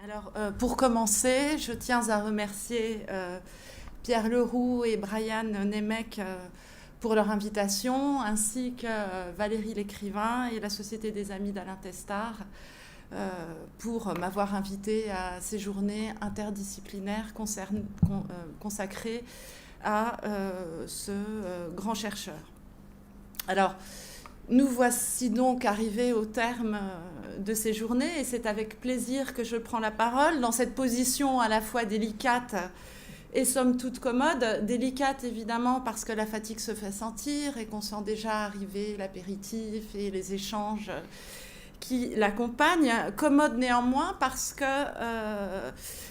Alors, pour commencer, je tiens à remercier Pierre Leroux et Brian Nemec pour leur invitation, ainsi que Valérie Lécrivain et la Société des Amis d'Alain Testard pour m'avoir invité à ces journées interdisciplinaires consacrées à ce grand chercheur. Alors, nous voici donc arrivés au terme de ces journées et c'est avec plaisir que je prends la parole dans cette position à la fois délicate et somme toute commode. Délicate évidemment parce que la fatigue se fait sentir et qu'on sent déjà arriver l'apéritif et les échanges qui l'accompagnent. Commode néanmoins parce que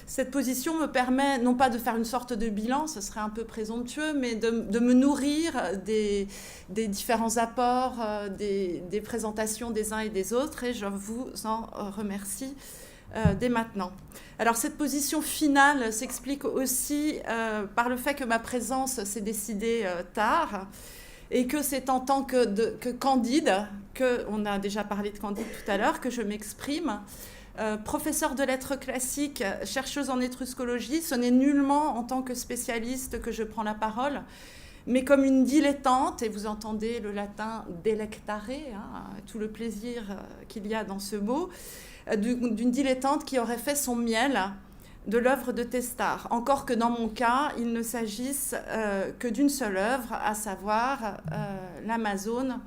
cette position me permet non pas de faire une sorte de bilan, ce serait un peu présomptueux, mais de me nourrir des différents apports, des présentations des uns et des autres, et je vous en remercie dès maintenant. Alors cette position finale s'explique aussi par le fait que ma présence s'est décidée tard, et que c'est en tant que Candide, on a déjà parlé de Candide tout à l'heure, que je m'exprime. Professeure de lettres classiques, chercheuse en étruscologie, ce n'est nullement en tant que spécialiste que je prends la parole, mais comme une dilettante, et vous entendez le latin delectare, tout le plaisir qu'il y a dans ce mot, d'une dilettante qui aurait fait son miel de l'œuvre de Testard. Encore que dans mon cas, il ne s'agisse que d'une seule œuvre, à savoir l'Amazone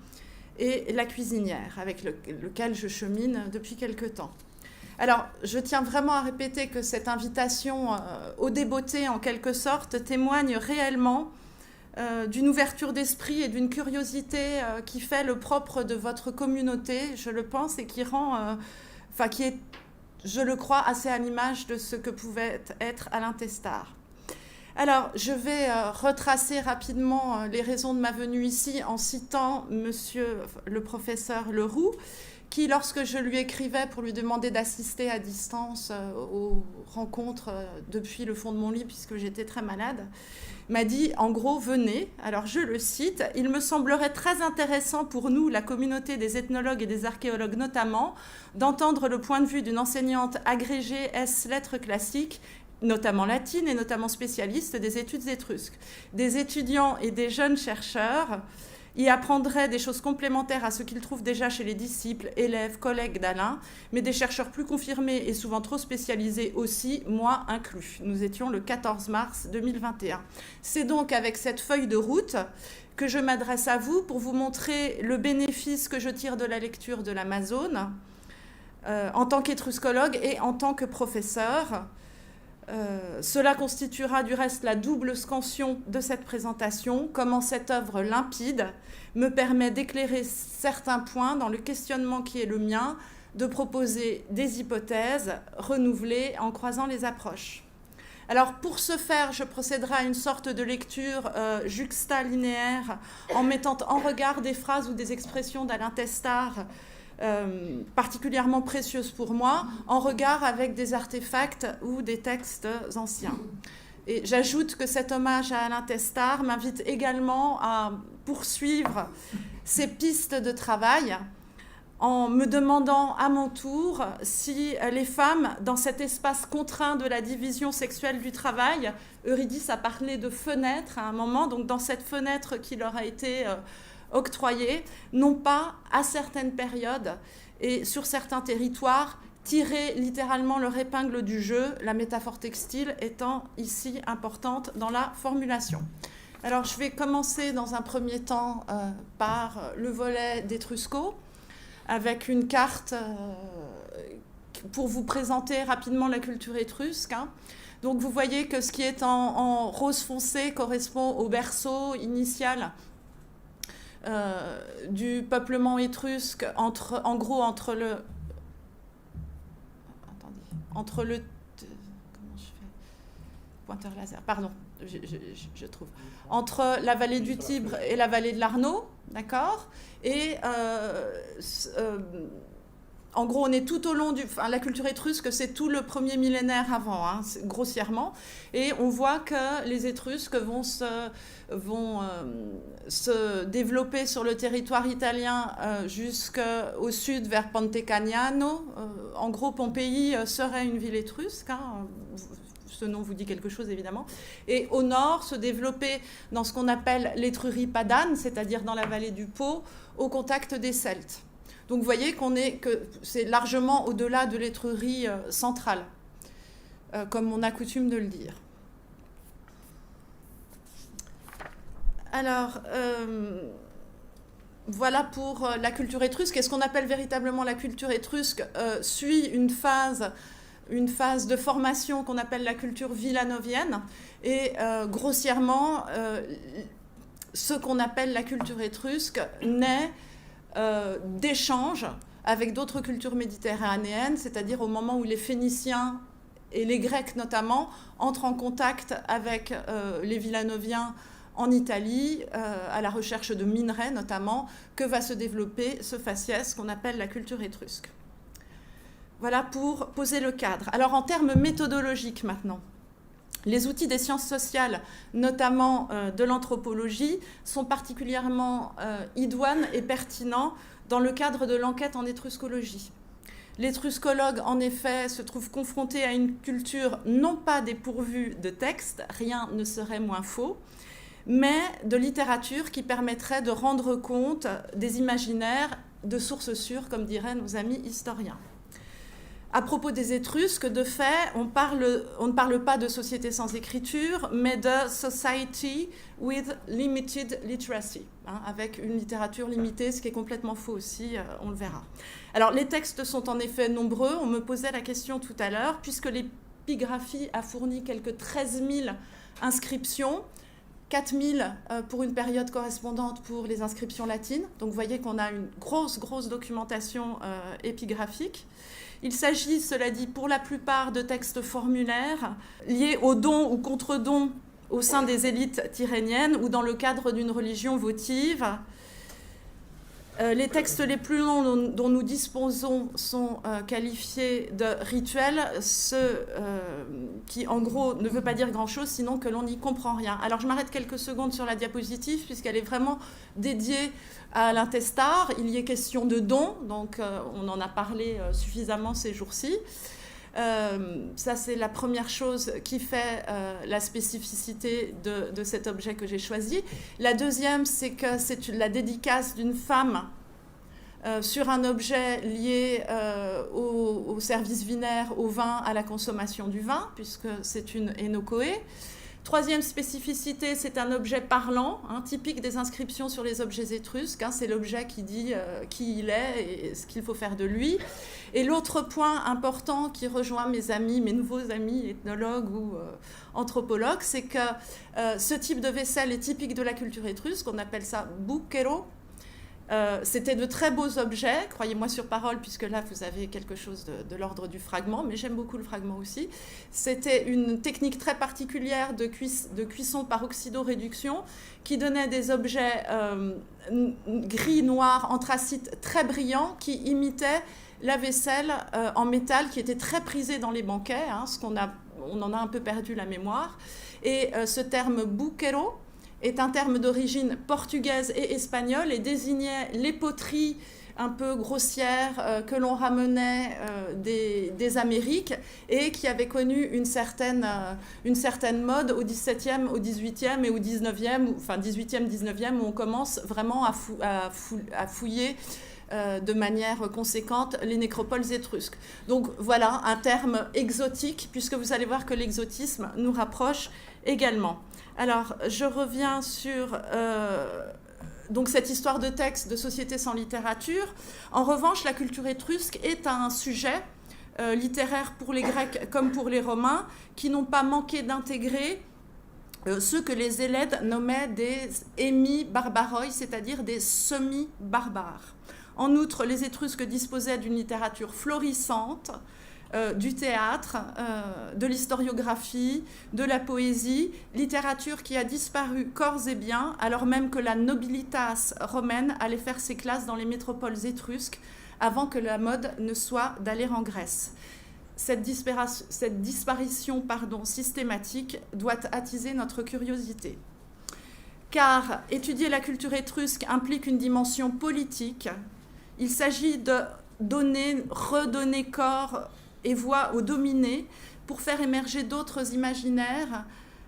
et la cuisinière, avec lequel je chemine depuis quelque temps. Alors, je tiens vraiment à répéter que cette invitation au débeauté, en quelque sorte, témoigne réellement d'une ouverture d'esprit et d'une curiosité qui fait le propre de votre communauté, je le pense, et qui rend, qui est, je le crois, assez à l'image de ce que pouvait être Alain Testard. Alors, je vais retracer rapidement les raisons de ma venue ici en citant monsieur le professeur Leroux, qui, lorsque je lui écrivais pour lui demander d'assister à distance aux rencontres depuis le fond de mon lit, puisque j'étais très malade, m'a dit, en gros, venez. Alors, je le cite, « Il me semblerait très intéressant pour nous, la communauté des ethnologues et des archéologues notamment, d'entendre le point de vue d'une enseignante agrégée S lettres classiques, notamment latine et notamment spécialiste des études étrusques. Des étudiants et des jeunes chercheurs y apprendraient des choses complémentaires à ce qu'ils trouvent déjà chez les disciples, élèves, collègues d'Alain, mais des chercheurs plus confirmés et souvent trop spécialisés aussi, moi inclus. » Nous étions le 14 mars 2021. C'est donc avec cette feuille de route que je m'adresse à vous pour vous montrer le bénéfice que je tire de la lecture de l'Amazone en tant qu'étruscologue et en tant que professeur. Cela constituera du reste la double scansion de cette présentation, comment cette œuvre limpide me permet d'éclairer certains points dans le questionnement qui est le mien, de proposer des hypothèses renouvelées en croisant les approches. Alors pour ce faire, je procéderai à une sorte de lecture juxtalinéaire en mettant en regard des phrases ou des expressions d'Alain Testard particulièrement précieuse pour moi, en regard avec des artefacts ou des textes anciens. Et j'ajoute que cet hommage à Alain Testard m'invite également à poursuivre ces pistes de travail en me demandant à mon tour si les femmes, dans cet espace contraint de la division sexuelle du travail, Eurydice a parlé de fenêtre à un moment, donc dans cette fenêtre qui leur a été octroyés, n'ont pas, à certaines périodes et sur certains territoires, tiré littéralement leur épingle du jeu, la métaphore textile étant ici importante dans la formulation. Alors, je vais commencer dans un premier temps par le volet d'Etrusco, avec une carte pour vous présenter rapidement la culture étrusque. Donc, vous voyez que ce qui est en rose foncé correspond au berceau initial du peuplement étrusque en gros entre le comment je fais pointeur laser, pardon, je trouve, entre la vallée du Tibre et la vallée de l'Arno, d'accord, et en gros, on est tout au long la culture étrusque, c'est tout le premier millénaire avant, hein, grossièrement. Et on voit que les Étrusques vont se développer sur le territoire italien jusqu'au sud, vers Pontecagnano. En gros, Pompéi serait une ville étrusque, hein, ce nom vous dit quelque chose évidemment, et au nord se développer dans ce qu'on appelle l'Étrurie padane, c'est-à-dire dans la vallée du Pô, au contact des Celtes. Donc vous voyez que c'est largement au-delà de l'Étrurie centrale, comme on a coutume de le dire. Alors, voilà pour la culture étrusque. Et ce qu'on appelle véritablement la culture étrusque suit une phase de formation qu'on appelle la culture villanovienne. Et grossièrement, ce qu'on appelle la culture étrusque naît d'échanges avec d'autres cultures méditerranéennes, c'est-à-dire au moment où les Phéniciens et les Grecs notamment entrent en contact avec les Villanoviens en Italie, à la recherche de minerais notamment, que va se développer ce faciès qu'on appelle la culture étrusque. Voilà pour poser le cadre. Alors en termes méthodologiques maintenant, les outils des sciences sociales, notamment de l'anthropologie, sont particulièrement idoines et pertinents dans le cadre de l'enquête en étruscologie. L'étruscologue, en effet, se trouve confronté à une culture non pas dépourvue de textes, rien ne serait moins faux, mais de littérature qui permettrait de rendre compte des imaginaires de sources sûres, comme diraient nos amis historiens. À propos des Étrusques, de fait, on ne parle pas de société sans écriture, mais de society with limited literacy, hein, avec une littérature limitée, ce qui est complètement faux aussi, on le verra. Alors, les textes sont en effet nombreux. On me posait la question tout à l'heure, puisque l'épigraphie a fourni quelques 13 000 inscriptions, 4 000 pour une période correspondante pour les inscriptions latines. Donc, vous voyez qu'on a une grosse documentation épigraphique. Il s'agit, cela dit, pour la plupart de textes formulaires liés aux dons ou contre-dons au sein des élites tyréniennes ou dans le cadre d'une religion votive. Les textes les plus longs dont nous disposons sont qualifiés de rituels, ce qui en gros ne veut pas dire grand-chose, sinon que l'on n'y comprend rien. Alors je m'arrête quelques secondes sur la diapositive puisqu'elle est vraiment dédiée à l'intestar. Il y est question de dons, donc on en a parlé suffisamment ces jours-ci. Ça, c'est la première chose qui fait la spécificité de cet objet que j'ai choisi. La deuxième, c'est que c'est la dédicace d'une femme sur un objet lié au service vinaire, au vin, à la consommation du vin, puisque c'est une Enochoé. Troisième spécificité, c'est un objet parlant, hein, typique des inscriptions sur les objets étrusques. Hein, c'est l'objet qui dit qui il est et ce qu'il faut faire de lui. Et l'autre point important qui rejoint mes nouveaux amis ethnologues ou anthropologues, c'est que ce type de vaisselle est typique de la culture étrusque. On appelle ça bucchero. C'était de très beaux objets, croyez-moi sur parole, puisque là vous avez quelque chose de l'ordre du fragment, mais j'aime beaucoup le fragment aussi. C'était une technique très particulière de cuisson par oxydoréduction qui donnait des objets gris, noirs, anthracite très brillants qui imitaient la vaisselle en métal qui était très prisée dans les banquets, hein, on en a un peu perdu la mémoire. Et ce terme bucchero est un terme d'origine portugaise et espagnole et désignait les poteries un peu grossières que l'on ramenait des Amériques et qui avaient connu une certaine mode au XVIIe, au XVIIIe et au XIXe, enfin XVIIIe, XIXe, où on commence vraiment à fouiller de manière conséquente les nécropoles étrusques. Donc voilà un terme exotique, puisque vous allez voir que l'exotisme nous rapproche également. Alors, je reviens sur donc cette histoire de texte de société sans littérature. En revanche, la culture étrusque est un sujet littéraire pour les Grecs comme pour les Romains qui n'ont pas manqué d'intégrer ceux que les Hellènes nommaient des hémi-barbaroi, c'est-à-dire des semi-barbares. En outre, les Étrusques disposaient d'une littérature florissante, du théâtre, de l'historiographie, de la poésie, littérature qui a disparu corps et biens, alors même que la nobilitas romaine allait faire ses classes dans les métropoles étrusques avant que la mode ne soit d'aller en Grèce. Cette disparition systématique doit attiser notre curiosité. Car étudier la culture étrusque implique une dimension politique. Il s'agit de redonner corps et voix aux dominés pour faire émerger d'autres imaginaires,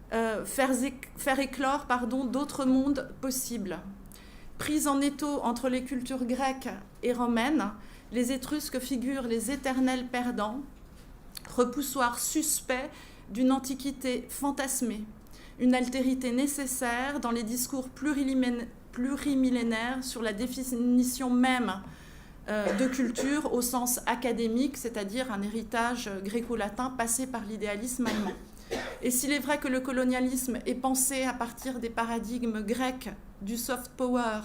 faire éclore d'autres mondes possibles. Pris en étau entre les cultures grecques et romaines, les Étrusques figurent les éternels perdants, repoussoir suspect d'une antiquité fantasmée, une altérité nécessaire dans les discours plurimillénaires sur la définition même de culture au sens académique, c'est-à-dire un héritage gréco-latin passé par l'idéalisme allemand. Et s'il est vrai que le colonialisme est pensé à partir des paradigmes grecs du soft power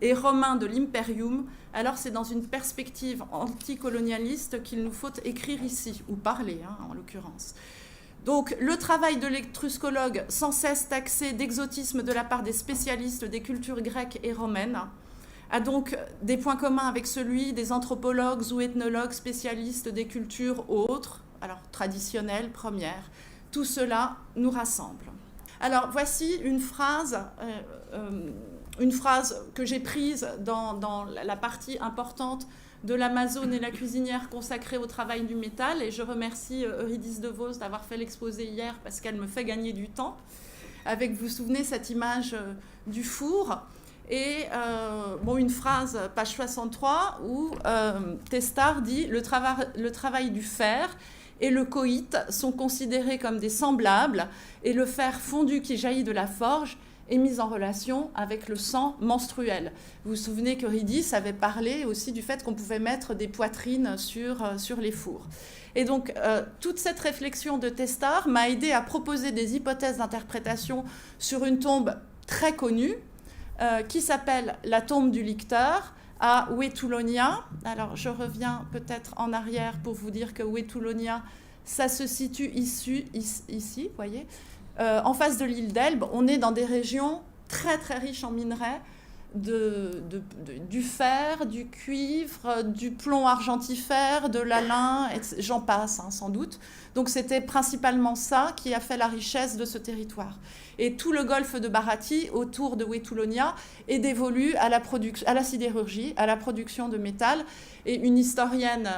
et romain de l'imperium, alors c'est dans une perspective anticolonialiste qu'il nous faut écrire ici, ou parler en l'occurrence. Donc le travail de l'étruscologue, sans cesse taxé d'exotisme de la part des spécialistes des cultures grecques et romaines, a donc des points communs avec celui des anthropologues ou ethnologues spécialistes des cultures autres, alors traditionnelles, premières. Tout cela nous rassemble. Alors voici une phrase que j'ai prise dans la partie importante de l'Amazone et la cuisinière consacrée au travail du métal. Et je remercie Eurydice De Vos d'avoir fait l'exposé hier parce qu'elle me fait gagner du temps. Avec, vous vous souvenez, cette image du four. Et une phrase, page 63, où Testard dit « Le travail du fer et le coït sont considérés comme des semblables, et le fer fondu qui jaillit de la forge est mis en relation avec le sang menstruel. » Vous vous souvenez qu'Eurydice avait parlé aussi du fait qu'on pouvait mettre des poitrines sur les fours. Et donc, toute cette réflexion de Testard m'a aidé à proposer des hypothèses d'interprétation sur une tombe très connue, qui s'appelle la tombe du licteur, à Huetulonia. Alors, je reviens peut-être en arrière pour vous dire que Huetulonia, ça se situe ici, vous voyez, en face de l'île d'Elbe. On est dans des régions très, très riches en minerais, du fer, du cuivre, du plomb argentifère, de l'alun, j'en passe, sans doute. Donc, c'était principalement ça qui a fait la richesse de ce territoire. Et tout le golfe de Baratie, autour de Huetulonia, est dévolu à la sidérurgie, à la production de métal. Et une historienne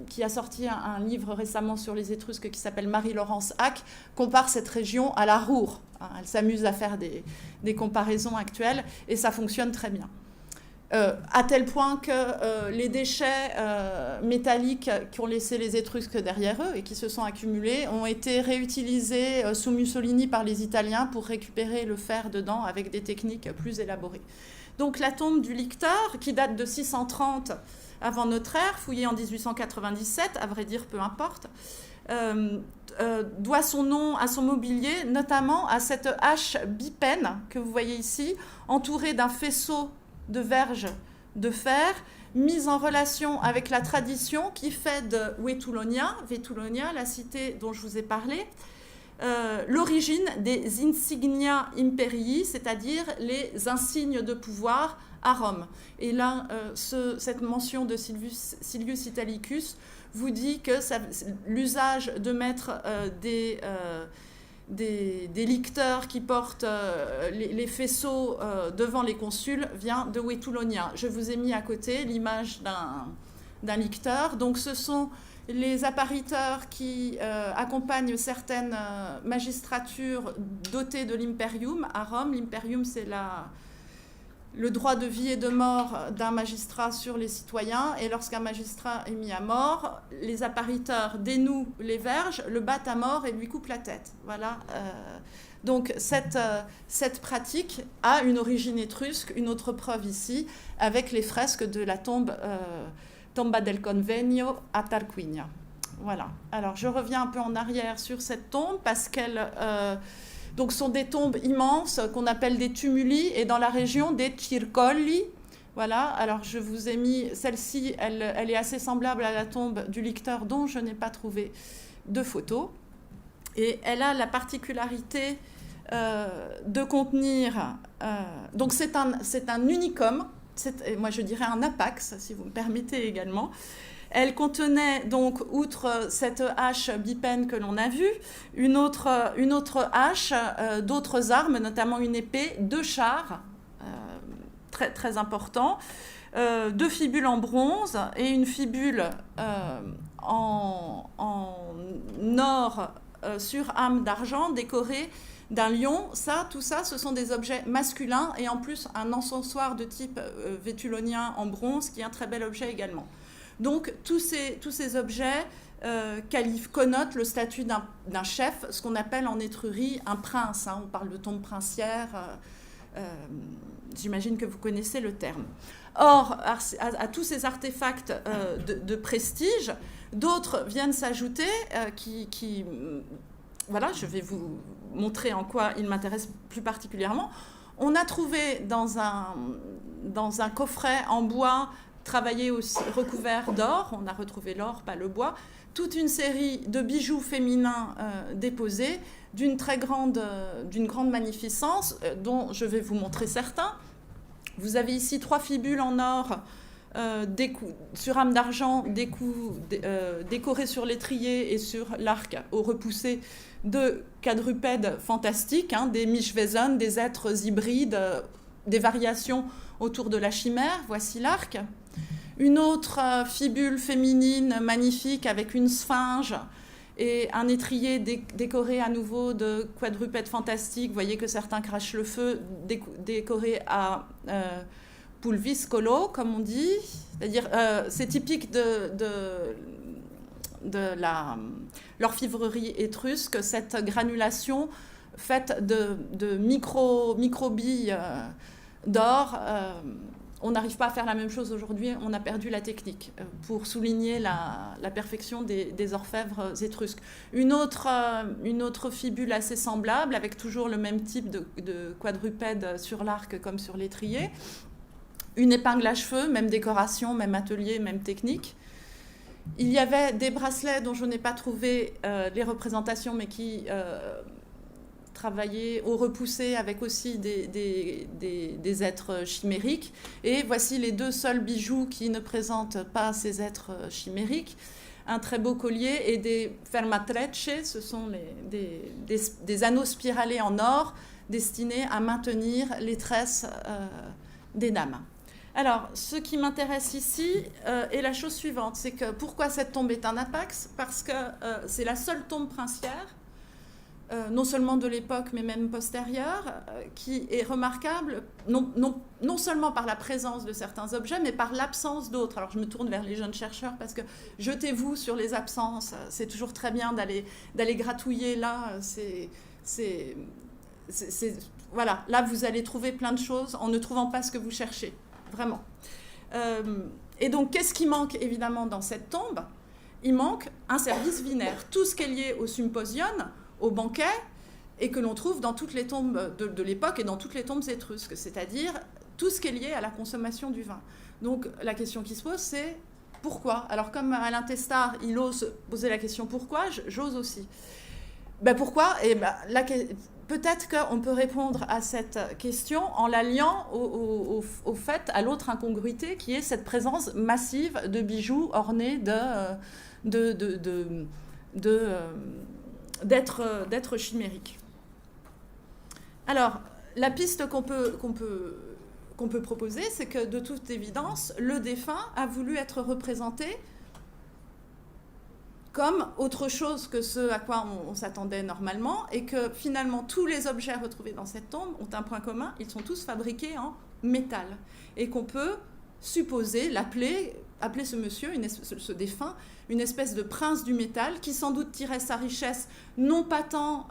qui a sorti un livre récemment sur les Étrusques qui s'appelle Marie-Laurence Hack compare cette région à la Ruhr. Elle s'amuse à faire des comparaisons actuelles et ça fonctionne très bien. À tel point que les déchets métalliques qui ont laissé les Étrusques derrière eux et qui se sont accumulés ont été réutilisés sous Mussolini par les Italiens pour récupérer le fer dedans avec des techniques plus élaborées. Donc la tombe du licteur, qui date de 630 avant notre ère, fouillée en 1897, à vrai dire peu importe, doit son nom à son mobilier, notamment à cette hache bipène que vous voyez ici, entourée d'un faisceau de verges de fer, mise en relation avec la tradition qui fait de Huetulonia, la cité dont je vous ai parlé, l'origine des insignia imperii, c'est-à-dire les insignes de pouvoir à Rome. Et là, cette mention de Silius Italicus vous dit que l'usage de mettre des licteurs qui portent les faisceaux devant les consuls vient de Huetulonia. Je vous ai mis à côté l'image d'un licteur. Donc ce sont les appariteurs qui accompagnent certaines magistratures dotées de l'imperium à Rome. L'imperium, c'est le droit de vie et de mort d'un magistrat sur les citoyens. Et lorsqu'un magistrat est mis à mort, les appariteurs dénouent les verges, le battent à mort et lui coupent la tête. Voilà. Donc cette pratique a une origine étrusque, une autre preuve ici, avec les fresques de la tombe Tomba del Convegno à Tarquinia. Voilà. Alors je reviens un peu en arrière sur cette tombe parce qu'elle... Donc, ce sont des tombes immenses qu'on appelle des tumuli, et dans la région des circolli, Voilà, alors je vous ai mis celle-ci, elle est assez semblable à la tombe du licteur dont je n'ai pas trouvé de photo. Et elle a la particularité de contenir... donc c'est un unicum, moi je dirais un apax, si vous me permettez également. Elle contenait donc, outre cette hache bipène que l'on a vue, une autre hache, d'autres armes, notamment une épée, 2 chars, très, très importants, 2 fibules en bronze et une fibule en or sur âme d'argent décorée d'un lion. Tout ça, ce sont des objets masculins et en plus un encensoir de type vétulonien en bronze qui est un très bel objet également. Donc tous ces objets connotent le statut d'un chef, ce qu'on appelle en Étrurie un prince. On parle de tombe princière, j'imagine que vous connaissez le terme. Or, à tous ces artefacts de prestige, d'autres viennent s'ajouter voilà, je vais vous montrer en quoi ils m'intéressent plus particulièrement. On a trouvé dans un coffret en bois travaillé recouvert d'or, on a retrouvé l'or, pas le bois, toute une série de bijoux féminins déposés d'une grande magnificence, dont je vais vous montrer certains. Vous avez ici 3 fibules en or sur âme d'argent, décorées sur l'étrier et sur l'arc au repoussé de quadrupèdes fantastiques, des Mischwesen, des êtres hybrides, des variations autour de la chimère. Voici l'arc. Une autre fibule féminine magnifique avec une sphinge et un étrier décoré à nouveau de quadrupèdes fantastiques. Vous voyez que certains crachent le feu, décoré à pulviscolo, comme on dit. C'est-à-dire, c'est typique de l'orfivrerie étrusque, cette granulation faite de microbilles d'or. On n'arrive pas à faire la même chose aujourd'hui, on a perdu la technique pour souligner la perfection des orfèvres étrusques. Une autre fibule assez semblable, avec toujours le même type de quadrupède sur l'arc comme sur l'étrier. Une épingle à cheveux, même décoration, même atelier, même technique. Il y avait des bracelets dont je n'ai pas trouvé les représentations, mais qui travaillaient au repoussé avec aussi des êtres chimériques. Et voici les 2 seuls bijoux qui ne présentent pas ces êtres chimériques. Un très beau collier et des fermatrecce, ce sont des anneaux spiralés en or destinés à maintenir les tresses des dames. Alors, ce qui m'intéresse ici est la chose suivante, c'est que pourquoi cette tombe est un apax ? Parce que c'est la seule tombe princière, non seulement de l'époque, mais même postérieure, qui est remarquable, non seulement par la présence de certains objets, mais par l'absence d'autres. Alors, je me tourne vers les jeunes chercheurs, parce que jetez-vous sur les absences, c'est toujours très bien d'aller gratouiller là, voilà, là, vous allez trouver plein de choses en ne trouvant pas ce que vous cherchez. Vraiment. Et donc, qu'est-ce qui manque évidemment dans cette tombe ? Il manque un service binaire. Tout ce qui est lié au symposion, au banquet, et que l'on trouve dans toutes les tombes de l'époque et dans toutes les tombes étrusques, c'est-à-dire tout ce qui est lié à la consommation du vin. Donc, la question qui se pose, c'est pourquoi ? Alors, comme Alain Testard, il ose poser la question pourquoi, j'ose aussi. Pourquoi ? Peut-être qu'on peut répondre à cette question en l'alliant au fait, à l'autre incongruité qui est cette présence massive de bijoux ornés d'êtres chimériques. Alors, la piste qu'on peut proposer, c'est que de toute évidence, le défunt a voulu être représenté comme autre chose que ce à quoi on s'attendait normalement, et que finalement tous les objets retrouvés dans cette tombe ont un point commun, ils sont tous fabriqués en métal, et qu'on peut supposer appeler ce monsieur, ce défunt, une espèce de prince du métal, qui sans doute tirait sa richesse non pas tant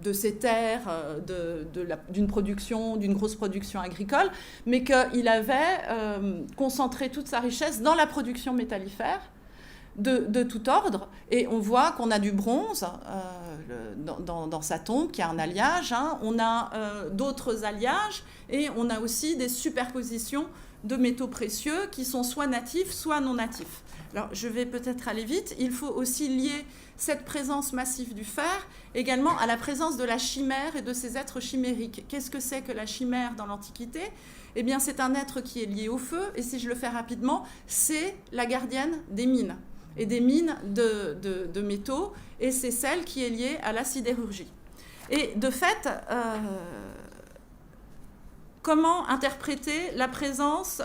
de ses terres, d'une grosse production agricole, mais qu'il avait concentré toute sa richesse dans la production métallifère, de tout ordre, et on voit qu'on a du bronze dans sa tombe, qui a un alliage, hein. On a d'autres alliages, et on a aussi des superpositions de métaux précieux qui sont soit natifs, soit non natifs. Alors, je vais peut-être aller vite. Il faut aussi lier cette présence massive du fer également à la présence de la chimère et de ces êtres chimériques. Qu'est-ce que c'est que la chimère dans l'Antiquité ? Eh bien, c'est un être qui est lié au feu, et si je le fais rapidement, c'est la gardienne des mines, et des mines de métaux, et c'est celle qui est liée à la sidérurgie. Et de fait, comment interpréter la présence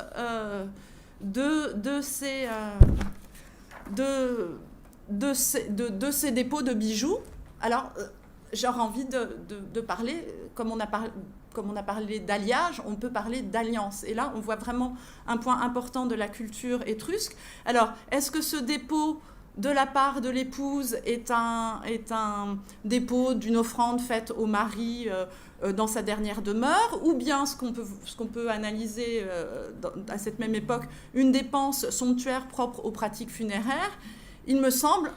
de ces dépôts de bijoux? Alors, j'aurais envie de parler, comme on a parlé d'alliage, on peut parler d'alliance. Et là, on voit vraiment un point important de la culture étrusque. Alors, est-ce que ce dépôt de la part de l'épouse est un dépôt d'une offrande faite au mari dans sa dernière demeure, ou bien ce qu'on peut analyser à cette même époque, une dépense somptuaire propre aux pratiques funéraires? Il me semble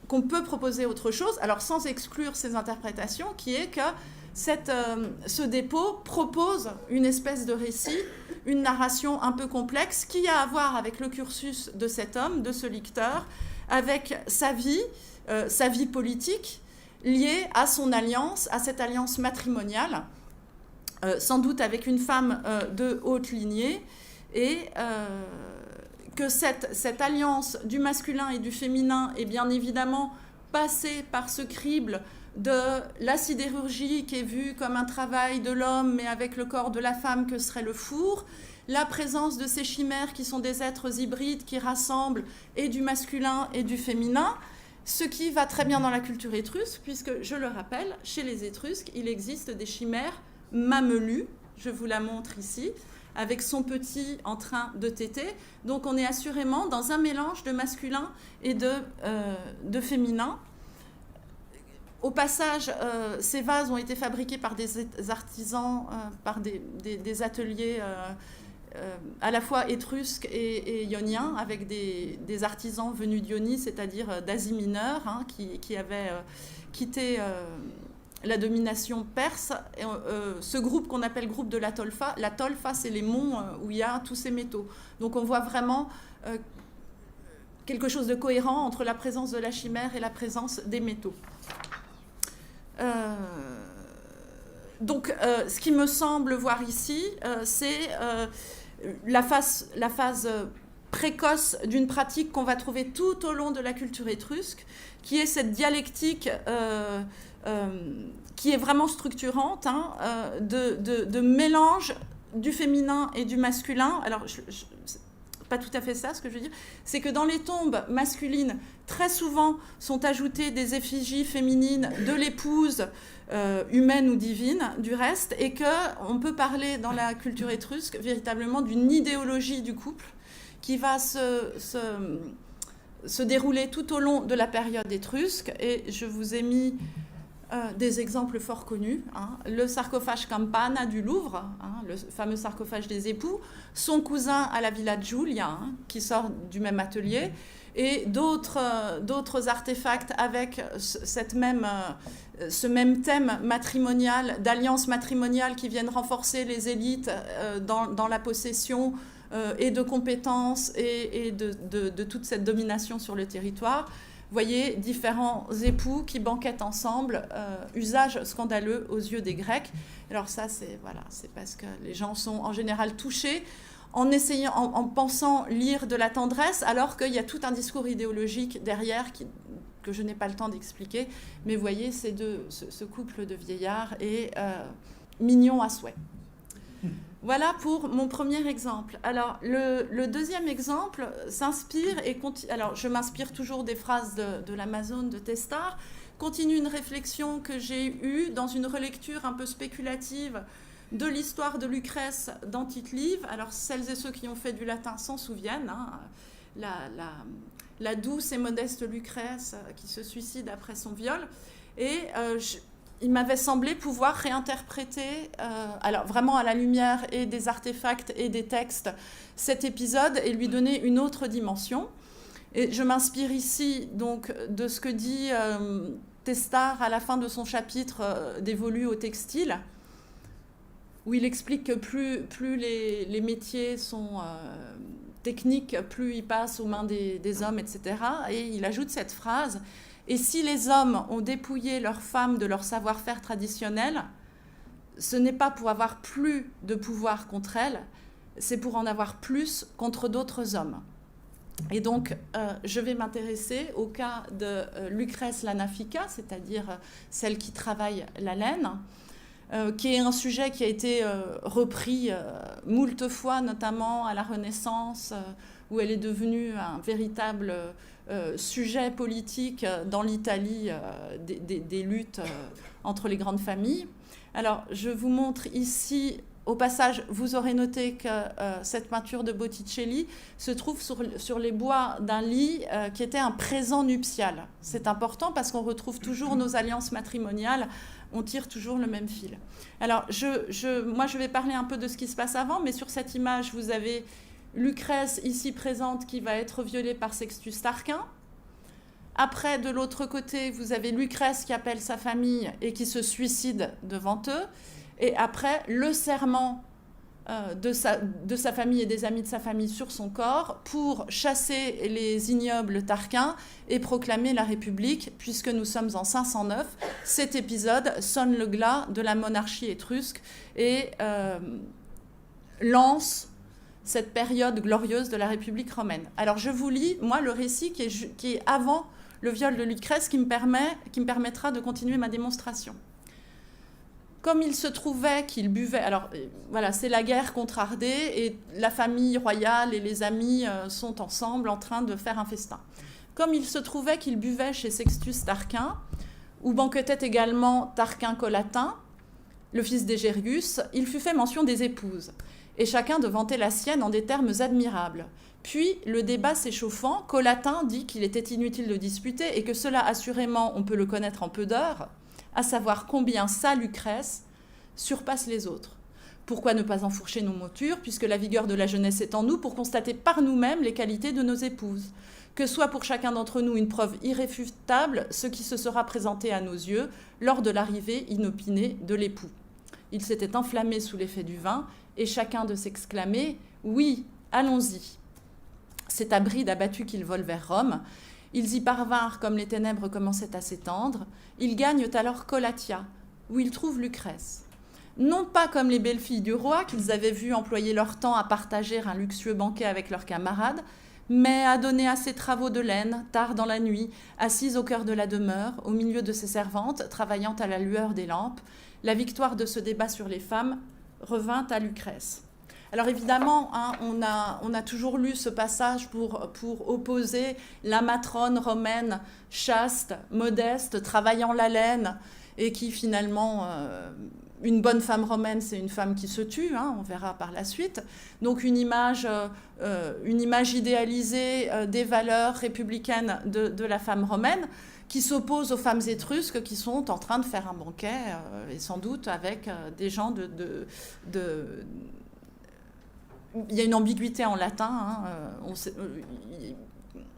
qu'on peut proposer autre chose, alors sans exclure ces interprétations, qui est que ce dépôt propose une espèce de récit, une narration un peu complexe, qui a à voir avec le cursus de cet homme, de ce licteur, avec sa vie politique, liée à son alliance, à cette alliance matrimoniale, sans doute avec une femme de haute lignée, et que cette alliance du masculin et du féminin est bien évidemment passée par ce crible de la sidérurgie qui est vue comme un travail de l'homme, mais avec le corps de la femme que serait le four, la présence de ces chimères qui sont des êtres hybrides qui rassemblent et du masculin et du féminin, ce qui va très bien dans la culture étrusque, puisque, je le rappelle, chez les Étrusques, il existe des chimères mamelues, je vous la montre ici, avec son petit en train de téter. Donc on est assurément dans un mélange de masculin et de féminin. Au passage, ces vases ont été fabriqués par des artisans, par des ateliers à la fois étrusques et ioniens, avec des artisans venus d'Ionie, c'est-à-dire d'Asie mineure, hein, qui avaient quitté la domination perse. Et, ce groupe qu'on appelle groupe de la Tolfa, c'est les monts où il y a tous ces métaux. Donc on voit vraiment quelque chose de cohérent entre la présence de la chimère et la présence des métaux. Donc, ce qui me semble voir ici, c'est la phase précoce d'une pratique qu'on va trouver tout au long de la culture étrusque, qui est cette dialectique qui est vraiment structurante, hein, de mélange du féminin et du masculin. Alors, pas tout à fait ça, ce que je veux dire, c'est que dans les tombes masculines, très souvent sont ajoutées des effigies féminines de l'épouse, humaine ou divine, du reste, et qu'on peut parler dans la culture étrusque véritablement d'une idéologie du couple qui va se dérouler tout au long de la période étrusque. Et je vous ai mis des exemples fort connus, hein. Le sarcophage Campana du Louvre, hein, le fameux sarcophage des époux, son cousin à la Villa Giulia, hein, qui sort du même atelier, et d'autres artefacts avec ce même thème matrimonial, d'alliance matrimoniale, qui viennent renforcer les élites dans la possession et de compétences et de toute cette domination sur le territoire. Vous voyez, différents époux qui banquettent ensemble, usage scandaleux aux yeux des Grecs. Alors ça, c'est parce que les gens sont en général touchés en pensant lire de la tendresse, alors qu'il y a tout un discours idéologique derrière que je n'ai pas le temps d'expliquer. Mais vous voyez, ce couple de vieillards est mignon à souhait. Voilà pour mon premier exemple. Alors, le deuxième exemple s'inspire et continue. Alors, je m'inspire toujours des phrases de l'Amazone de Testard. Continue une réflexion que j'ai eue dans une relecture un peu spéculative de l'histoire de Lucrèce dans Tite-Live. Alors, celles et ceux qui ont fait du latin s'en souviennent, hein, la douce et modeste Lucrèce qui se suicide après son viol. Et il m'avait semblé pouvoir réinterpréter, alors vraiment à la lumière et des artefacts et des textes, cet épisode et lui donner une autre dimension. Et je m'inspire ici donc de ce que dit Testard à la fin de son chapitre dévolu au textile, où il explique que plus les métiers sont techniques, plus ils passent aux mains des hommes, etc. Et il ajoute cette phrase: « Et si les hommes ont dépouillé leurs femmes de leur savoir-faire traditionnel, ce n'est pas pour avoir plus de pouvoir contre elles, c'est pour en avoir plus contre d'autres hommes. » Et donc, je vais m'intéresser au cas de Lucrèce la Nafika, c'est-à-dire celle qui travaille la laine, qui est un sujet qui a été repris moult fois, notamment à la Renaissance, où elle est devenue un véritable sujet politique dans l'Italie des luttes entre les grandes familles. Alors, je vous montre ici, au passage, vous aurez noté que cette peinture de Botticelli se trouve sur les bois d'un lit qui était un présent nuptial. C'est important parce qu'on retrouve toujours nos alliances matrimoniales, on tire toujours le même fil. Alors, moi, je vais parler un peu de ce qui se passe avant, mais sur cette image, vous avez Lucrèce, ici présente, qui va être violée par Sextus Tarquin. Après, de l'autre côté, vous avez Lucrèce qui appelle sa famille et qui se suicide devant eux. Et après, le serment de sa famille et des amis de sa famille sur son corps pour chasser les ignobles Tarquins et proclamer la République, puisque nous sommes en 509. Cet épisode sonne le glas de la monarchie étrusque et lance cette période glorieuse de la République romaine. Alors je vous lis, moi, le récit qui est avant le viol de Lucrèce, qui me permettra de continuer ma démonstration. Comme il se trouvait qu'il buvait... Alors voilà, c'est la guerre contre Ardée et la famille royale et les amis sont ensemble en train de faire un festin. Comme il se trouvait qu'il buvait chez Sextus Tarquin, où banquetait également Tarquin Collatin, le fils d'Égérius, il fut fait mention des épouses, et chacun de vanter la sienne en des termes admirables. Puis, le débat s'échauffant, Collatin dit qu'il était inutile de disputer et que cela, assurément, on peut le connaître en peu d'heures, à savoir combien sa Lucrèce surpasse les autres. Pourquoi ne pas enfourcher nos montures, puisque la vigueur de la jeunesse est en nous, pour constater par nous-mêmes les qualités de nos épouses, que soit pour chacun d'entre nous une preuve irréfutable, ce qui se sera présenté à nos yeux lors de l'arrivée inopinée de l'époux. Il s'était enflammé sous l'effet du vin, et chacun de s'exclamer « Oui, allons-y ». C'est à bride abattu qu'ils volent vers Rome. Ils y parvinrent comme les ténèbres commençaient à s'étendre. Ils gagnent alors Collatia, où ils trouvent Lucrèce. Non pas comme les belles filles du roi, qu'ils avaient vues employer leur temps à partager un luxueux banquet avec leurs camarades, mais à donner à ses travaux de laine, tard dans la nuit, assise au cœur de la demeure, au milieu de ses servantes, travaillant à la lueur des lampes. La victoire de ce débat sur les femmes revint à Lucrèce. Alors évidemment, hein, on a toujours lu ce passage pour opposer la matrone romaine chaste, modeste, travaillant la laine, et qui finalement, une bonne femme romaine, c'est une femme qui se tue, hein, on verra par la suite. Donc une image idéalisée des valeurs républicaines de la femme romaine, qui s'oppose aux femmes étrusques qui sont en train de faire un banquet, et sans doute avec des gens Il y a une ambiguïté en latin. Hein,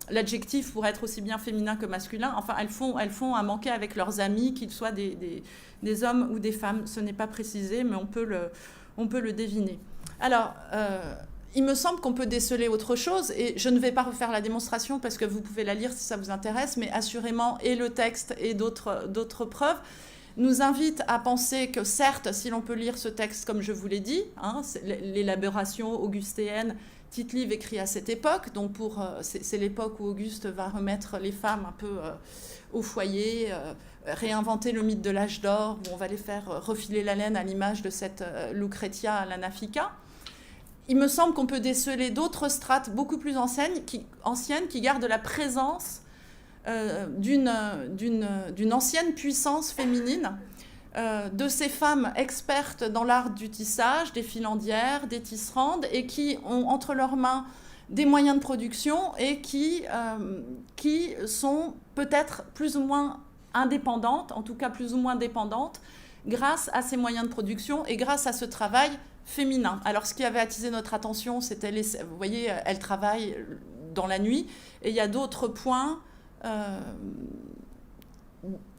l'adjectif pourrait être aussi bien féminin que masculin. Enfin, elles font un banquet avec leurs amis, qu'ils soient des hommes ou des femmes. Ce n'est pas précisé, mais on peut le deviner. Alors, il me semble qu'on peut déceler autre chose, et je ne vais pas refaire la démonstration parce que vous pouvez la lire si ça vous intéresse, mais assurément, et le texte et d'autres preuves nous invite à penser que, certes, si l'on peut lire ce texte comme je vous l'ai dit, hein, l'élaboration augustéenne, Tite-Live écrit à cette époque, donc c'est l'époque où Auguste va remettre les femmes un peu au foyer, réinventer le mythe de l'âge d'or, où on va les faire refiler la laine à l'image de cette Lucretia la Nafika. Il me semble qu'on peut déceler d'autres strates beaucoup plus anciennes qui gardent la présence d'une ancienne puissance féminine, de ces femmes expertes dans l'art du tissage, des filandières, des tisserandes, et qui ont entre leurs mains des moyens de production et qui sont peut-être plus ou moins indépendantes, en tout cas plus ou moins dépendantes, grâce à ces moyens de production et grâce à ce travail féminin. Alors, ce qui avait attisé notre attention, c'était, vous voyez, elles travaillent dans la nuit. Et il y a d'autres points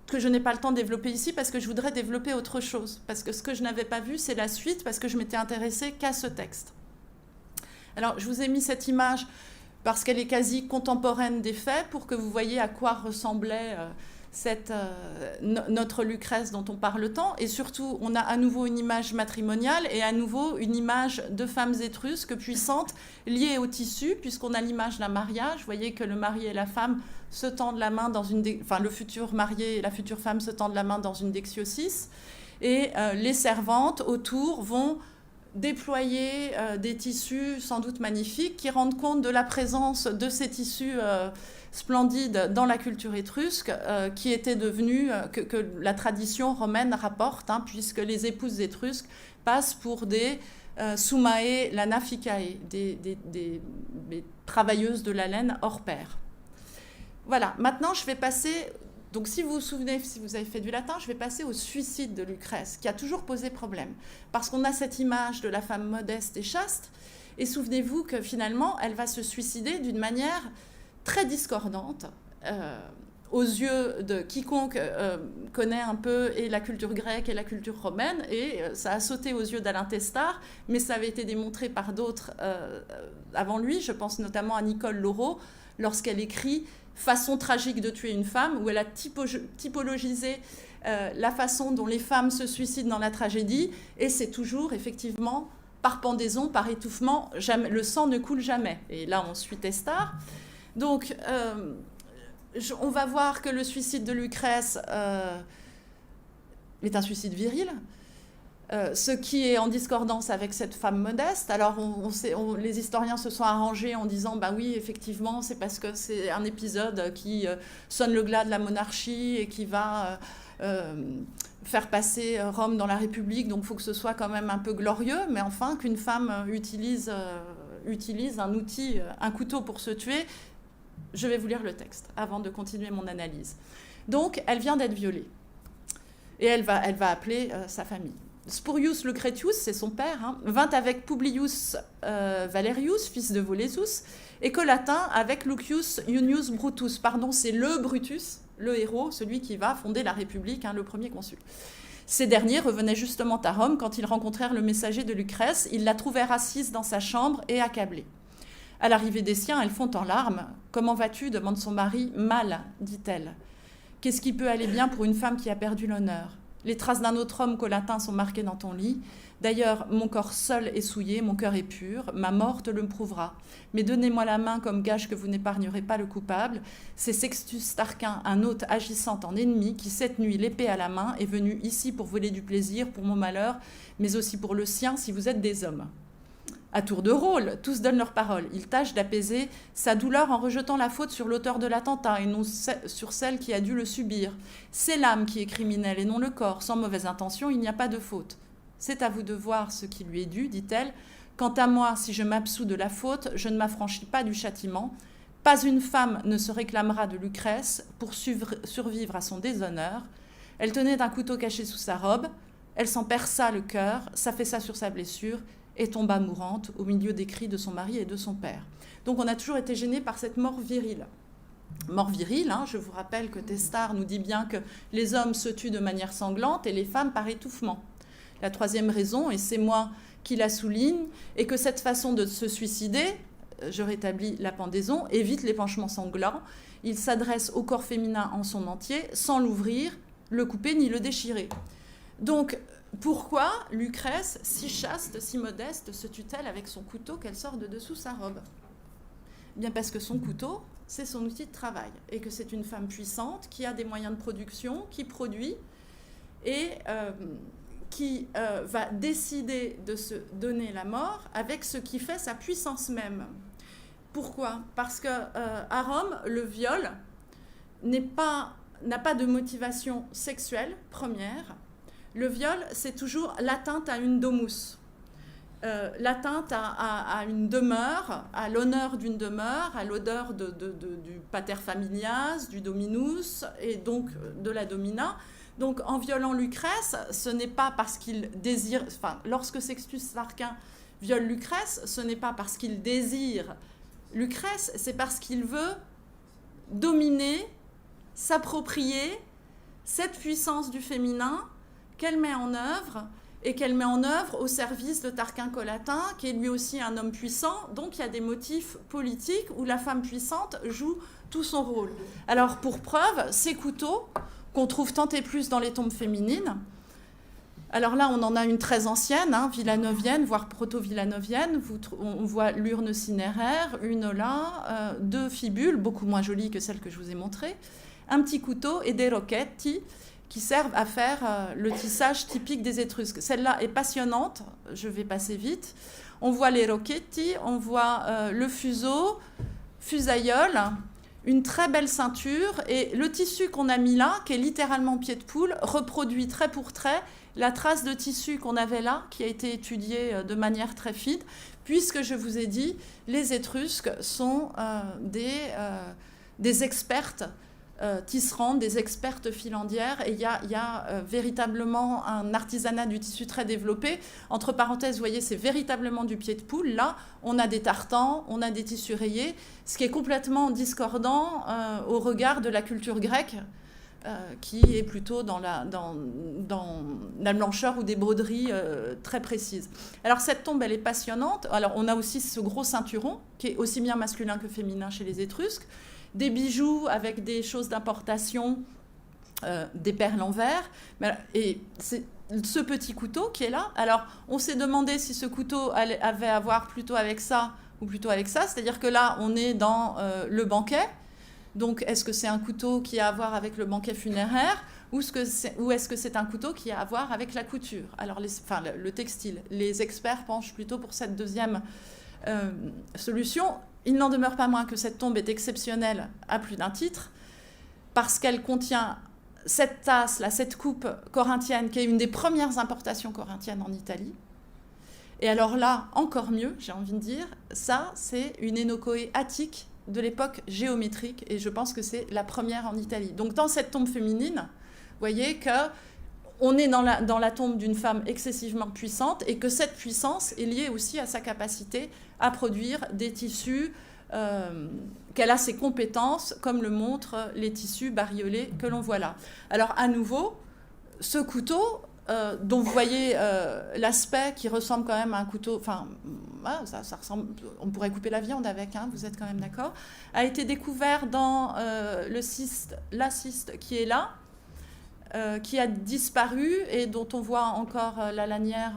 que je n'ai pas le temps de développer ici parce que je voudrais développer autre chose. Parce que ce que je n'avais pas vu, c'est la suite, parce que je m'étais intéressée qu'à ce texte. Alors, je vous ai mis cette image parce qu'elle est quasi contemporaine des faits, pour que vous voyez à quoi ressemblait notre Lucrèce dont on parle tant. Et surtout, on a à nouveau une image matrimoniale et à nouveau une image de femmes étrusques puissantes liées au tissu, puisqu'on a l'image d'un mariage. Vous voyez que le mari et la femme se tendent la main dans une... Enfin, le futur marié et la future femme se tendent la main dans une dexiosis. Et les servantes autour vont déployer des tissus sans doute magnifiques qui rendent compte de la présence de ces tissus splendides dans la culture étrusque qui était devenue, que la tradition romaine rapporte, puisque les épouses étrusques passent pour des sumae lanaficae, des travailleuses de la laine hors pair. Voilà, maintenant je vais passer... Donc, si vous vous souvenez, si vous avez fait du latin, je vais passer au suicide de Lucrèce, qui a toujours posé problème. Parce qu'on a cette image de la femme modeste et chaste, et souvenez-vous que finalement, elle va se suicider d'une manière très discordante, aux yeux de quiconque connaît un peu et la culture grecque et la culture romaine, et ça a sauté aux yeux d'Alain Testard, mais ça avait été démontré par d'autres avant lui. Je pense notamment à Nicole Laureau, lorsqu'elle écrit « Façon tragique de tuer une femme », où elle a typologisé la façon dont les femmes se suicident dans la tragédie, et c'est toujours, effectivement, par pendaison, par étouffement, jamais, le sang ne coule jamais. Et là, on suit Testard. Donc, on va voir que le suicide de Lucrèce est un suicide viril, ce qui est en discordance avec cette femme modeste. Alors, les historiens se sont arrangés en disant « bah oui, effectivement, c'est parce que c'est un épisode qui sonne le glas de la monarchie et qui va faire passer Rome dans la République, donc il faut que ce soit quand même un peu glorieux, mais enfin, qu'une femme utilise un outil, un couteau pour se tuer ». Je vais vous lire le texte avant de continuer mon analyse. Donc, elle vient d'être violée et elle va appeler sa famille. Spurius Lucretius, c'est son père, vint avec Publius Valerius, fils de Volesus, et Collatin avec Lucius Iunius Brutus. Pardon, c'est le Brutus, le héros, celui qui va fonder la République, le premier consul. Ces derniers revenaient justement à Rome quand ils rencontrèrent le messager de Lucrèce. Ils la trouvèrent assise dans sa chambre et accablée. À l'arrivée des siens, elle fond en larmes. « Comment vas-tu » demande son mari. « Mal », dit-elle. « Qu'est-ce qui peut aller bien pour une femme qui a perdu l'honneur ? Les traces d'un autre homme Collatin sont marquées dans ton lit. D'ailleurs, mon corps seul est souillé, mon cœur est pur. Ma mort te le prouvera. Mais donnez-moi la main comme gage que vous n'épargnerez pas le coupable. C'est Sextus Tarquin, un hôte agissant en ennemi, qui cette nuit, l'épée à la main, est venu ici pour voler du plaisir, pour mon malheur, mais aussi pour le sien, si vous êtes des hommes. » À tour de rôle, tous donnent leur parole. Ils tâchent d'apaiser sa douleur en rejetant la faute sur l'auteur de l'attentat et non sur celle qui a dû le subir. C'est l'âme qui est criminelle et non le corps. Sans mauvaise intention, il n'y a pas de faute. C'est à vous de voir ce qui lui est dû, dit-elle. Quant à moi, si je m'absous de la faute, je ne m'affranchis pas du châtiment. Pas une femme ne se réclamera de Lucrèce pour survivre à son déshonneur. Elle tenait un couteau caché sous sa robe. Elle s'en perça le cœur, s'affaissa sur sa blessure et tomba mourante au milieu des cris de son mari et de son père. Donc on a toujours été gêné par cette mort virile. Mort virile, je vous rappelle que Testard nous dit bien que les hommes se tuent de manière sanglante et les femmes par étouffement. La troisième raison, et c'est moi qui la souligne, est que cette façon de se suicider, je rétablis la pendaison, évite l'épanchement sanglant. Il s'adresse au corps féminin en son entier, sans l'ouvrir, le couper ni le déchirer. Donc, pourquoi Lucrèce, si chaste, si modeste, se tue-t-elle avec son couteau qu'elle sort de dessous sa robe ? Bien parce que son couteau, c'est son outil de travail, et que c'est une femme puissante qui a des moyens de production, qui produit, et qui va décider de se donner la mort avec ce qui fait sa puissance même. Pourquoi ? Parce qu'à Rome, le viol n'a pas de motivation sexuelle première. Le viol, c'est toujours l'atteinte à une domus, l'atteinte à une demeure, à l'honneur d'une demeure, à l'odeur du pater familias, du dominus et donc de la domina. Donc en violant Lucrèce, ce n'est pas parce qu'il désire, lorsque Sextus Tarquin viole Lucrèce, ce n'est pas parce qu'il désire Lucrèce, c'est parce qu'il veut dominer, s'approprier cette puissance du féminin qu'elle met en œuvre et qu'elle met en œuvre au service de Tarquin Collatin, qui est lui aussi un homme puissant. Donc il y a des motifs politiques où la femme puissante joue tout son rôle. Alors pour preuve, ces couteaux qu'on trouve tant et plus dans les tombes féminines. Alors là, on en a une très ancienne, villanovienne, voire proto-villanovienne. On voit l'urne cinéraire, une là, 2 fibules, beaucoup moins jolies que celles que je vous ai montrées, un petit couteau et des rocchetti qui servent à faire le tissage typique des Étrusques. Celle-là est passionnante, je vais passer vite. On voit les rocchetti, on voit le fuseau, fusaïole, une très belle ceinture, et le tissu qu'on a mis là, qui est littéralement pied de poule, reproduit trait pour trait la trace de tissu qu'on avait là, qui a été étudiée de manière très fine, puisque je vous ai dit, les Étrusques sont des expertes tisserandes, des expertes filandières, et il y a véritablement un artisanat du tissu très développé. Entre parenthèses, vous voyez, c'est véritablement du pied de poule. Là, on a des tartans, on a des tissus rayés, ce qui est complètement discordant au regard de la culture grecque, qui est plutôt dans la blancheur ou des broderies très précises. Alors cette tombe, elle est passionnante. Alors on a aussi ce gros ceinturon, qui est aussi bien masculin que féminin chez les Étrusques, des bijoux avec des choses d'importation, des perles en verre, et c'est ce petit couteau qui est là. Alors on s'est demandé si ce couteau avait à voir plutôt avec ça ou plutôt avec ça, c'est-à-dire que là on est dans le banquet. Donc, est-ce que c'est un couteau qui a à voir avec le banquet funéraire ou est-ce que c'est un couteau qui a à voir avec la couture? Alors, le textile. Les experts penchent plutôt pour cette deuxième solution. Il n'en demeure pas moins que cette tombe est exceptionnelle à plus d'un titre parce qu'elle contient cette tasse-là, cette coupe corinthienne qui est une des premières importations corinthiennes en Italie. Et alors là, encore mieux, j'ai envie de dire, ça, c'est une énochoé attique de l'époque géométrique, et je pense que c'est la première en Italie. Donc dans cette tombe féminine, vous voyez qu'on est dans la tombe d'une femme excessivement puissante, et que cette puissance est liée aussi à sa capacité à produire des tissus, qu'elle a ses compétences, comme le montrent les tissus bariolés que l'on voit là. Alors à nouveau, ce couteau, dont vous voyez l'aspect qui ressemble quand même à un couteau, enfin, ça ressemble, on pourrait couper la viande avec, vous êtes quand même d'accord, a été découvert dans la ciste qui est là, qui a disparu et dont on voit encore la lanière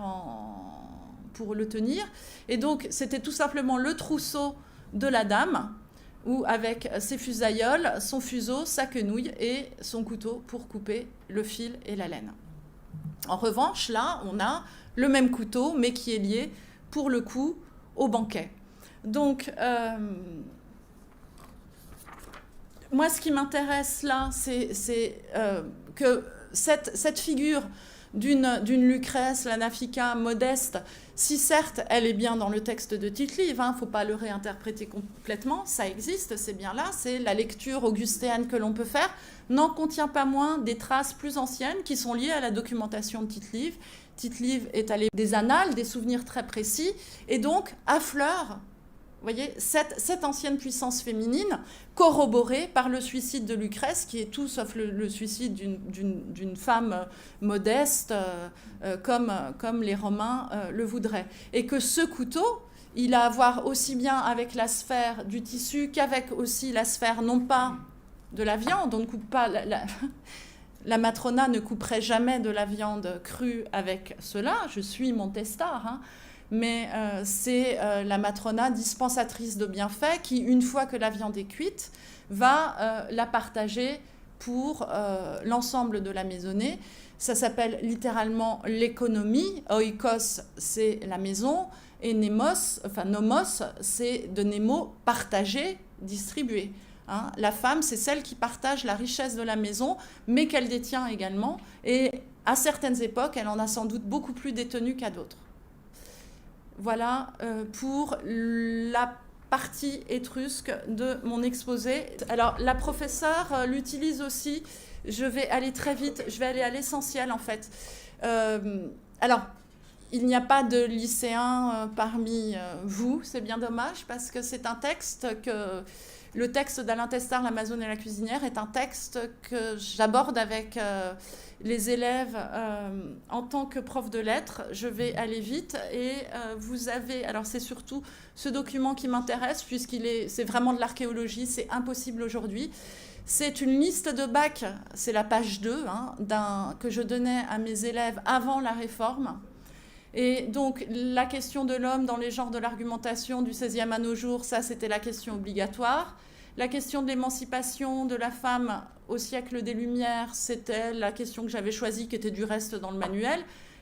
pour le tenir. Et donc, c'était tout simplement le trousseau de la dame, où avec ses fusaïoles, son fuseau, sa quenouille et son couteau pour couper le fil et la laine. En revanche, là, on a le même couteau, mais qui est lié, pour le coup, au banquet. Donc, moi, ce qui m'intéresse là, c'est que cette figure d'une Lucrèce, la Nafika modeste, si certes, elle est bien dans le texte de Tite-Live, il ne faut pas le réinterpréter complètement, ça existe, c'est bien là, c'est la lecture augustéenne que l'on peut faire, n'en contient pas moins des traces plus anciennes qui sont liées à la documentation de Tite-Live. Tite-Live est allé des annales, des souvenirs très précis, et donc affleure, vous voyez, cette ancienne puissance féminine corroborée par le suicide de Lucrèce, qui est tout sauf le suicide d'une femme modeste, comme les Romains le voudraient. Et que ce couteau, il a à voir aussi bien avec la sphère du tissu qu'avec aussi la sphère, non pas de la viande, on ne coupe pas... La matrona ne couperait jamais de la viande crue avec cela, je suis Montestar, mais c'est la matrona dispensatrice de bienfaits qui, une fois que la viande est cuite, va la partager pour l'ensemble de la maisonnée. Ça s'appelle littéralement l'économie. Oikos, c'est la maison, et nomos, c'est de nemo, partager, distribuer. La femme, c'est celle qui partage la richesse de la maison, mais qu'elle détient également. Et à certaines époques, elle en a sans doute beaucoup plus détenue qu'à d'autres. Voilà pour la partie étrusque de mon exposé. Alors, la professeure l'utilise aussi. Je vais aller très vite, je vais aller à l'essentiel, en fait. Alors, il n'y a pas de lycéens parmi vous, c'est bien dommage, parce que c'est un texte que... Le texte d'Alain Testard, l'Amazone et la cuisinière, est un texte que j'aborde avec les élèves en tant que prof de lettres. Je vais aller vite et vous avez... Alors c'est surtout ce document qui m'intéresse c'est vraiment de l'archéologie, c'est impossible aujourd'hui. C'est une liste de bac, c'est la page 2, que je donnais à mes élèves avant la réforme. Et donc, la question de l'homme dans les genres de l'argumentation du XVIe à nos jours, ça, c'était la question obligatoire. La question de l'émancipation de la femme au siècle des Lumières, c'était la question que j'avais choisie, qui était du reste dans le manuel.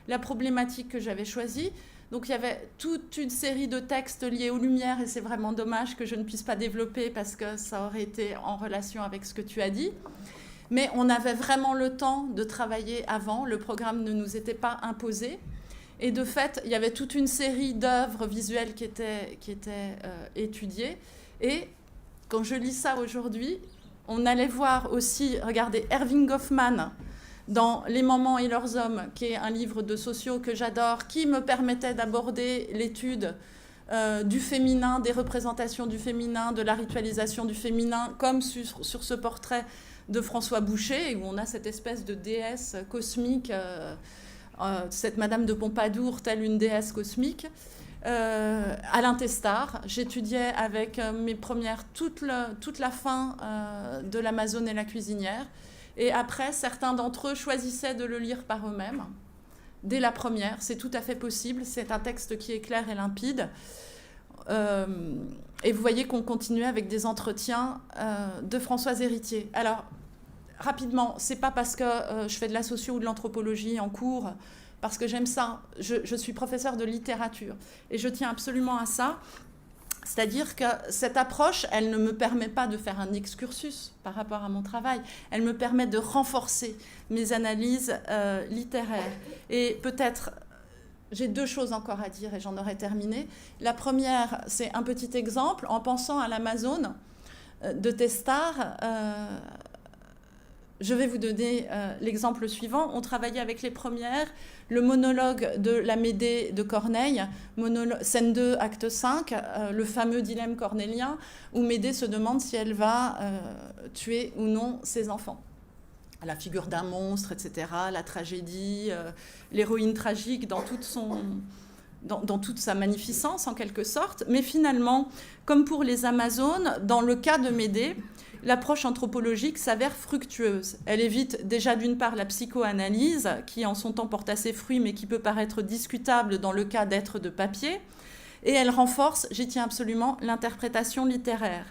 La problématique que j'avais choisie. Donc, il y avait toute une série de textes liés aux Lumières, et c'est vraiment dommage que je ne puisse pas développer parce que ça aurait été en relation avec ce que tu as dit. Mais on avait vraiment le temps de travailler avant. Le programme ne nous était pas imposé. Et de fait, il y avait toute une série d'œuvres visuelles qui étaient étudiées. Et quand je lis ça aujourd'hui, on allait voir aussi, regardez, Erving Goffman dans Les Mamans et leurs hommes, qui est un livre de sociaux que j'adore, qui me permettait d'aborder l'étude du féminin, des représentations du féminin, de la ritualisation du féminin, comme sur ce portrait de François Boucher, où on a cette espèce de déesse cosmique... cette Madame de Pompadour, telle une déesse cosmique. Alain Testard, j'étudiais avec mes premières toute la fin de l'Amazone et la cuisinière. Et après, certains d'entre eux choisissaient de le lire par eux-mêmes. Dès la première, c'est tout à fait possible. C'est un texte qui est clair et limpide. Et vous voyez qu'on continuait avec des entretiens de Françoise Héritier. Alors, rapidement, c'est pas parce que je fais de la socio ou de l'anthropologie en cours, parce que j'aime ça. Je suis professeure de littérature et je tiens absolument à ça. C'est-à-dire que cette approche, elle ne me permet pas de faire un excursus par rapport à mon travail. Elle me permet de renforcer mes analyses littéraires. Et peut-être, j'ai 2 choses encore à dire et j'en aurai terminé. La première, c'est un petit exemple. En pensant à l'Amazone de Testard, je vais vous donner l'exemple suivant. On travaillait avec les premières, le monologue de la Médée de Corneille, scène 2, acte 5, le fameux dilemme cornélien, où Médée se demande si elle va tuer ou non ses enfants. La figure d'un monstre, etc., la tragédie, l'héroïne tragique dans toute sa magnificence, en quelque sorte. Mais finalement, comme pour les Amazones, dans le cas de Médée, l'approche anthropologique s'avère fructueuse. Elle évite déjà d'une part la psychoanalyse, qui en son temps porte à ses fruits, mais qui peut paraître discutable dans le cas d'êtres de papier, et elle renforce, j'y tiens absolument, l'interprétation littéraire.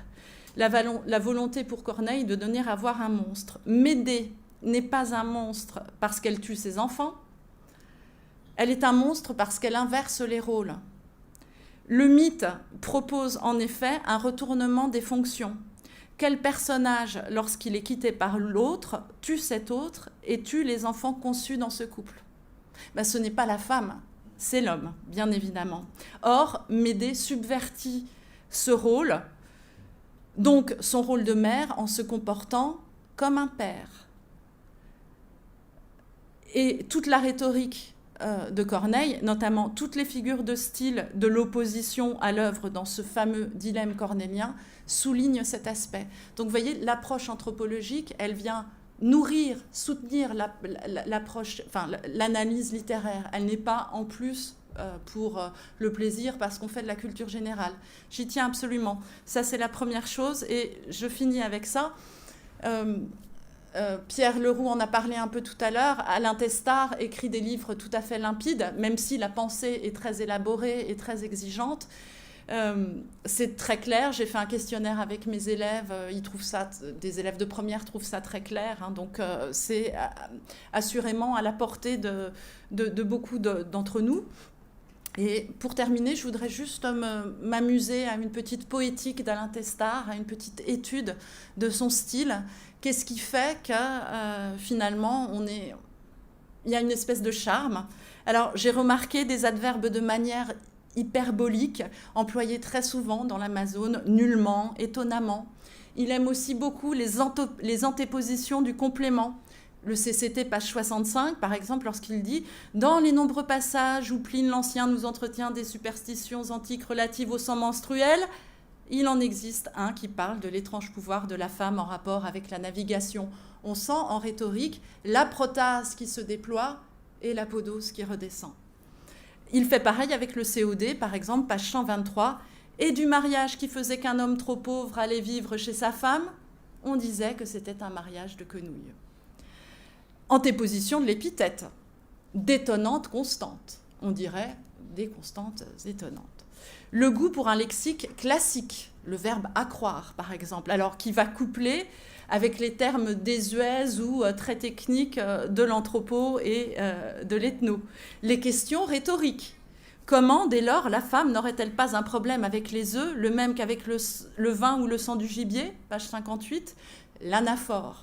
La volonté pour Corneille de donner à voir un monstre. Médée n'est pas un monstre parce qu'elle tue ses enfants, elle est un monstre parce qu'elle inverse les rôles. Le mythe propose en effet un retournement des fonctions. Quel personnage, lorsqu'il est quitté par l'autre, tue cet autre et tue les enfants conçus dans ce couple ? Ce n'est pas la femme, c'est l'homme, bien évidemment. Or, Médée subvertit ce rôle, donc son rôle de mère, en se comportant comme un père. Et toute la rhétorique de Corneille, notamment toutes les figures de style de l'opposition à l'œuvre dans ce fameux dilemme cornélien, soulignent cet aspect. Donc vous voyez, l'approche anthropologique, elle vient nourrir, soutenir l'analyse littéraire. Elle n'est pas en plus pour le plaisir parce qu'on fait de la culture générale. J'y tiens absolument. Ça, c'est la première chose. Et je finis avec ça. Pierre Leroux en a parlé un peu tout à l'heure. Alain Testard écrit des livres tout à fait limpides, même si la pensée est très élaborée et très exigeante. C'est très clair. J'ai fait un questionnaire avec mes élèves. Ils trouvent ça, des élèves de première trouvent ça très clair. Donc c'est assurément à la portée de beaucoup d'entre nous. Et pour terminer, je voudrais juste m'amuser à une petite poétique d'Alain Testard, à une petite étude de son style. Qu'est-ce qui fait que finalement, il y a une espèce de charme. Alors, j'ai remarqué des adverbes de manière hyperbolique, employés très souvent dans l'Amazone, nullement, étonnamment. Il aime aussi beaucoup les antépositions du complément. Le CCT, page 65, par exemple, lorsqu'il dit « Dans les nombreux passages où Pline l'Ancien nous entretient des superstitions antiques relatives au sang menstruel, il en existe un qui parle de l'étrange pouvoir de la femme en rapport avec la navigation. On sent en rhétorique la protase qui se déploie et la podose qui redescend. » Il fait pareil avec le COD, par exemple, page 123. « Et du mariage qui faisait qu'un homme trop pauvre allait vivre chez sa femme, on disait que c'était un mariage de quenouille. » Antéposition de l'épithète, d'étonnante constante. On dirait des constantes étonnantes. Le goût pour un lexique classique, le verbe accroire par exemple, alors qui va coupler avec les termes désuets ou très techniques de l'anthropo et de l'ethno. Les questions rhétoriques. Comment, dès lors, la femme n'aurait-elle pas un problème avec les œufs, le même qu'avec le vin ou le sang du gibier, page 58, l'anaphore.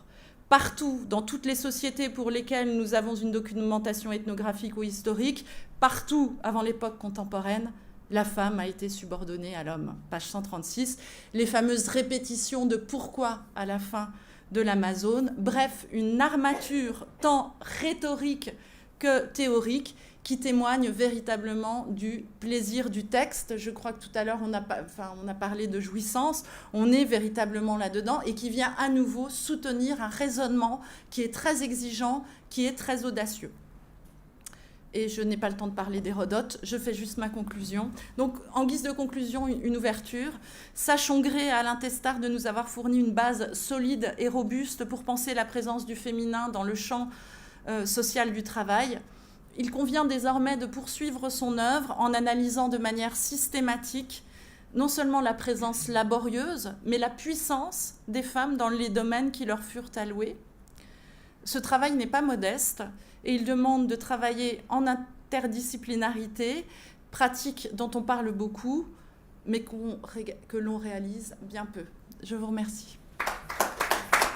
Partout, dans toutes les sociétés pour lesquelles nous avons une documentation ethnographique ou historique, partout avant l'époque contemporaine, la femme a été subordonnée à l'homme. Page 136, les fameuses répétitions de pourquoi à la fin de l'Amazone. Bref, une armature tant rhétorique que théorique qui témoigne véritablement du plaisir du texte. Je crois que tout à l'heure, on a parlé de jouissance. On est véritablement là-dedans et qui vient à nouveau soutenir un raisonnement qui est très exigeant, qui est très audacieux. Et je n'ai pas le temps de parler d'Hérodote, je fais juste ma conclusion. Donc, en guise de conclusion, une ouverture. Sachons gré à l'intestar de nous avoir fourni une base solide et robuste pour penser la présence du féminin dans le champ social du travail. Il convient désormais de poursuivre son œuvre en analysant de manière systématique non seulement la présence laborieuse, mais la puissance des femmes dans les domaines qui leur furent alloués. Ce travail n'est pas modeste et il demande de travailler en interdisciplinarité, pratique dont on parle beaucoup, mais que l'on réalise bien peu. Je vous remercie.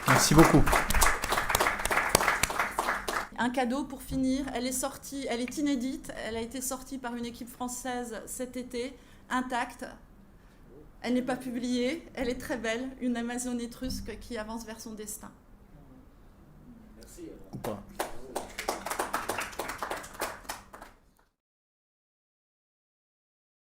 Merci beaucoup. Un cadeau pour finir, elle est sortie, elle est inédite, elle a été sortie par une équipe française cet été, intacte. Elle n'est pas publiée, elle est très belle, une Amazone étrusque qui avance vers son destin. Merci. Ou pas.